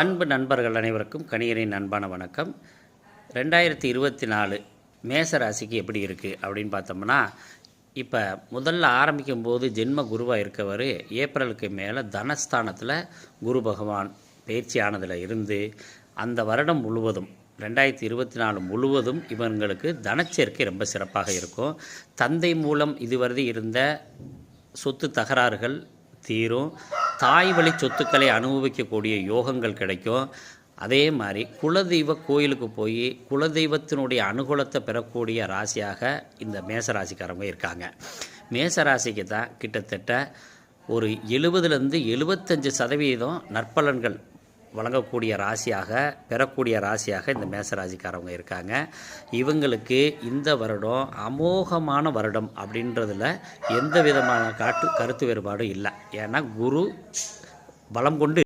அன்பு நண்பர்கள் அனைவருக்கும் கணியரின் அன்பான வணக்கம். 2024 மேச ராசிக்கு எப்படி இருக்குது அப்படின்னு பார்த்தோம்னா, இப்போ முதல்ல ஆரம்பிக்கும்போது ஜென்ம குருவாக இருக்கவர் ஏப்ரலுக்கு மேலே தனஸ்தானத்தில் குரு பகவான் பயிற்சி ஆனதில் இருந்து அந்த வருடம் முழுவதும் 2024 முழுவதும் இவங்களுக்கு தனச்சேர்க்கை ரொம்ப சிறப்பாக இருக்கும். தந்தை மூலம் இதுவரை இருந்த சொத்து தகராறுகள் தீரும். தாய் வழி சொத்துக்களை அனுபவிக்கக்கூடிய யோகங்கள் கிடைக்கும். அதே மாதிரி குலதெய்வ கோயிலுக்கு போய் குலதெய்வத்தினுடைய அனுகூலத்தை பெறக்கூடிய ராசியாக இந்த மேசராசிக்காரங்க இருக்காங்க. மேசராசிக்கு தான் கிட்டத்தட்ட ஒரு 70-75% நற்பலன்கள் வழங்கக்கூடிய ராசியாக பெறக்கூடிய ராசியாக இந்த மேசராசிக்காரவங்க இருக்காங்க. இவங்களுக்கு இந்த வருடம் அமோகமான வருடம் அப்படின்றதில் எந்த விதமான கருத்து வேறுபாடும் இல்லை. ஏன்னா குரு பலம் கொண்டு